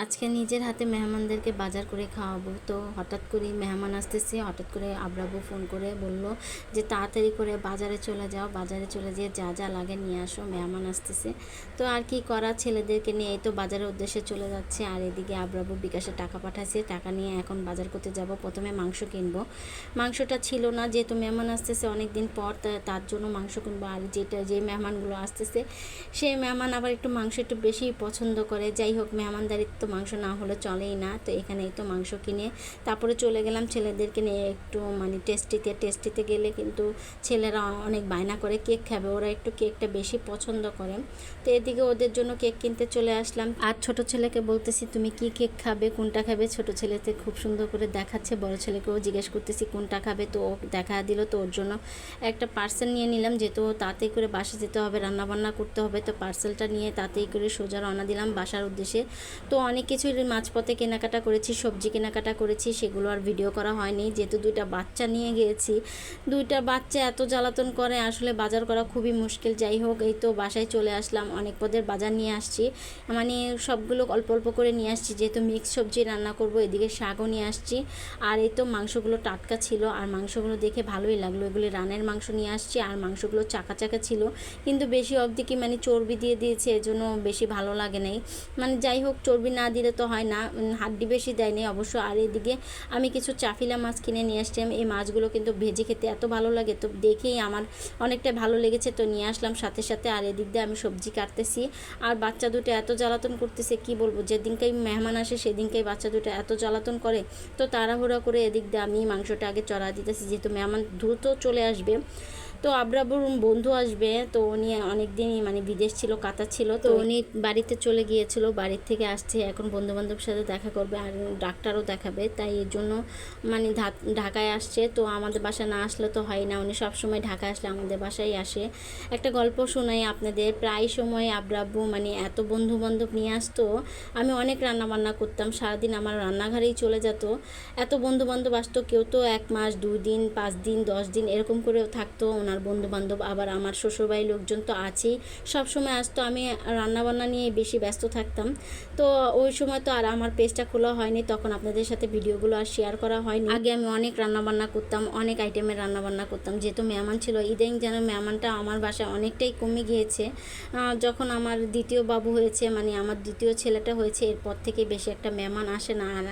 আজকে নিজের হাতে মেহমানদেরকে বাজার করে খাওয়াবো। তো হঠাৎ করেই মেহমান আসতেছে, হঠাৎ করে আব্রাবু ফোন করে বলল যে তাড়াতাড়ি করে বাজারে চলে যাও, বাজারে চলে যেয়ে যা যা লাগে নিয়ে আসো, মেহমান আসতেছে। তো আর কি করা, ছেলেদেরকে নিয়ে এই তো বাজারের উদ্দেশ্যে চলে যাচ্ছে। আর এদিকে আব্রাবু বিকাশে টাকা পাঠাইছে, টাকা নিয়ে এখন বাজার করতে যাব। প্রথমে মাংস কিনবো, মাংসটা ছিল না, যেহেতু মেহমান আসতেছে অনেক দিন পর, তার জন্য মাংস কিনবো। আর যে মেহমানগুলো আসতেছে সেই মেহমান আবার একটু মাংস একটু বেশি পছন্দ করে। যাই হোক, মেহমানদারিত্ব মাংস না হলে চলেই না। তো এখানেই তো মাংস কিনে তারপরে চলে গেলাম ছেলেদেরকে নিয়ে একটু টেস্টিতে গেলে কিন্তু ছেলেরা অনেক বায়না করে কেক খাবে, ওরা একটু কেকটা বেশি পছন্দ করে। তো এদিকে ওদের জন্য কেক কিনতে চলে আসলাম। আর ছোট ছেলেকে বলতেছি তুমি কি কেক খাবে, কোনটা খাবে। ছোট ছেলেতে খুব সুন্দর করে দেখাচ্ছে, বড় ছেলেকেও জিজ্ঞেস করতেছি কোনটা খাবে। তো ও দেখা দিল, তো ওর জন্য একটা পার্সেল নিয়ে নিলাম, যেহেতু তাড়াতাড়ি করে বাসা যেতে হবে, রান্নাবান্না করতে হবে। তো পার্সেলটা নিয়ে তাড়াতাড়ি করে সোজা রওনা দিলাম বাসার উদ্দেশ্যে। তো অনেক কিছুই মাঝপথে কেনাকাটা করেছি, সবজি কেনাকাটা করেছি, সেগুলো আর ভিডিও করা হয়নি, যেহেতু দুইটা বাচ্চা নিয়ে গিয়েছি। দুইটা বাচ্চা এত জ্বালাতন করে, আসলে বাজার করা খুবই মুশকিল। যাই হোক, এই তো বাসায় চলে আসলাম, অনেক পদের বাজার নিয়ে আসছি, মানে সবগুলো অল্প অল্প করে নিয়ে আসছি, যেহেতু মিক্স সবজি রান্না করব। এদিকে শাকও নিয়ে আসছি। আর এই তো মাংসগুলো টাটকা ছিল, আর মাংসগুলো দেখে ভালোই লাগলো। এগুলি রানের মাংস নিয়ে আসছি, আর মাংসগুলো চাকা চাকা ছিল, কিন্তু বেশি অবধি কি মানে চর্বি দিয়ে দিয়েছে, এজন্য বেশি ভালো লাগে নাই। মানে যাই হোক, চর্বি না দিলে তো হয় না, হাড্ডি বেশি দেয়নি অবশ্য। আর এদিকে আমি কিছু চাফিলা মাছ কিনে নিয়ে আসলাম। এই মাছগুলো কিন্তু ভেজে খেতে এত ভালো লাগে, তো দেখেই আমার অনেকটা ভালো লেগেছে, তো নিয়ে আসলাম সাথে সাথে। আর এদিক দিয়ে আমি সবজি কাটতেছি। আর বাচ্চা দুটো এত জ্বালাতন করতেছে, কি বলবো, যেদিনকেই মেহমান আসে সেদিনকেই বাচ্চা দুটো এত জ্বালাতন করে। তো তাড়াহুড়া করে এদিক দিয়ে আমি মাংসটা আগে চড়া দিতেছি, যেহেতু মেহমান দ্রুত চলে আসবে। তো আব্রাবুর বন্ধু আসবে, তো উনি অনেক দিনই মানে বিদেশ ছিল, কাতার ছিল, তো উনি বাড়িতে চলে গিয়েছিল, বাড়ির থেকে আসছে এখন, বন্ধুবান্ধবের সাথে দেখা করবে আর ডাক্তারও দেখাবে, তাই এর জন্য মানে ঢাকায় আসছে। তো আমাদের বাসায় না আসলে তো হয় না, উনি সবসময় ঢাকায় আসলে আমাদের বাসায় আসে। একটা গল্প শোনাই আপনাদের, প্রায় সময় আব্রাবু মানে এত বন্ধুবান্ধব নিয়ে আসতো, আমি অনেক রান্নাবান্না করতাম, সারাদিন আমার রান্নাঘরেই চলে যেত। এত বন্ধুবান্ধব আসতো, কেউ তো 1 মাস 2 দিন 5 দিন 10 দিন এরকম করেও থাকতো ওনার বন্ধুবান্ধব। আবার আমার শ্বশুরবাড়ির লোকজন তো আছেই, সব সময় আসতো, আমি রান্নাবান্না নিয়ে বেশি ব্যস্ত থাকতাম। তো ওই সময় তো আর আমার পেজটা খোলা হয়নি, তখন আপনাদের সাথে ভিডিওগুলো আর শেয়ার করা হয়নি। আগে আমি অনেক রান্নাবান্না করতাম, অনেক আইটেমের রান্নাবান্না করতাম, যেহেতু মেহমান ছিল। ইদানিং যেন মেহমানটা আমার বাসায় অনেকটাই কমে গিয়েছে। যখন আমার দ্বিতীয় বাবু হয়েছে, মানে আমার দ্বিতীয় ছেলেটা হয়েছে, এরপর থেকে বেশি একটা মেহমান আসে না। আর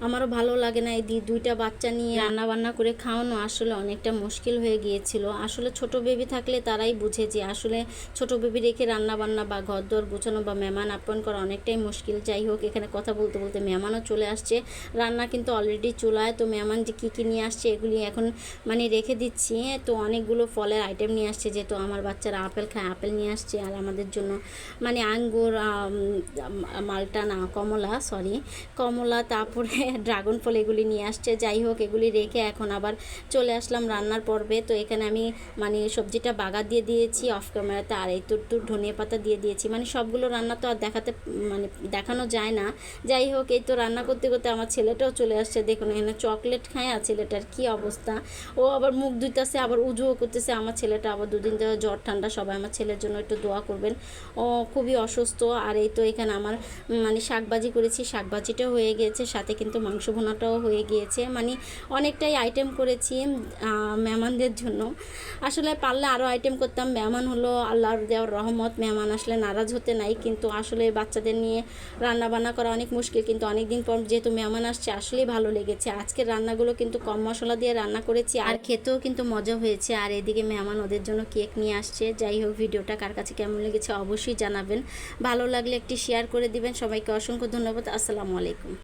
আমারও ভালো লাগে না এই দুইটা বাচ্চা নিয়ে রান্নাবান্না করে খাওয়ানো, আসলে অনেকটা মুশকিল হয়ে গিয়েছিল। আসলে ছোট বেবি থাকলে তারাই বুঝে যে আসলে ছোট বেবি রেখে রান্নাবান্না বা ঘরদোর গোছানো বা মেহমান আপ্যায়ন করা অনেকটাই মুশকিল। যাই হোক, এখানে কথা বলতে বলতে মেহমানও চলে আসছে, রান্না কিন্তু অলরেডি চুলায়। তো মেহমান যে কী কী নিয়ে আসছে এগুলি এখন মানে রেখে দিচ্ছি। তো অনেকগুলো ফলের আইটেম নিয়ে আসছে, যেহেতু আমার বাচ্চারা আপেল খায়, আপেল নিয়ে আসছে। আর আমাদের জন্য মানে আঙ্গুর, মালটা না কমলা, সরি কমলা, তারপরে ড্রাগন ফল এগুলি নিয়ে আসছে। যাই হোক, এগুলি রেখে এখন আবার চলে আসলাম রান্নার পর্বে। তো এখানে আমি মানে সবজিটা বাগার দিয়ে দিয়েছি অফ ক্যামেরাতে, আর এই তুর ধনিয়া পাতা দিয়ে দিয়েছি। মানে সবগুলো রান্না তো আর মানে দেখানো যায় না। যাই হোক, এই তো রান্না করতে করতে আমার ছেলেটাও চলে আসছে। দেখুন এখানে চকলেট খায়, আর ছেলেটার কী অবস্থা, ও আবার মুখ ধুইতেছে, আবার উজুও করতেছে। আমার ছেলেটা আবার 2 দিন ধরে জ্বর ঠান্ডা, সবাই আমার ছেলের জন্য একটু দোয়া করবেন, ও খুবই অসুস্থ। আর এই তো এখানে আমার মানে শাকভাজি করেছি, শাকভাজিটাও হয়ে গিয়েছে, সাথে কিন্তু মাংস ভুনাটাও হয়ে গিয়েছে, মানে অনেকটাই আইটেম করেছি মেহমানদের জন্য। আসলে পারলে আরও আইটেম করতাম, মেহমান হলো আল্লাহর দেওয়ার রহমত, মেহমান আসলে নারাজ হতে নাই। কিন্তু আসলে বাচ্চাদের নিয়ে রান্না বান্না করা অনেক মুশকিল, কিন্তু অনেক দিন পর যেহেতু মেহমান আসছে আসলেই ভালো লেগেছে। আজকের রান্নাগুলো কিন্তু কম মশলা দিয়ে রান্না করেছি, আর খেতেও কিন্তু মজা হয়েছে। আর এদিকে মেহমান ওদের জন্য কেক নিয়ে আসছে। যাই হোক, ভিডিওটা কার কাছে কেমন লেগেছে অবশ্যই জানাবেন, ভালো লাগলে একটি শেয়ার করে দিবেন। সবাইকে অসংখ্য ধন্যবাদ। আসসালামু আলাইকুম।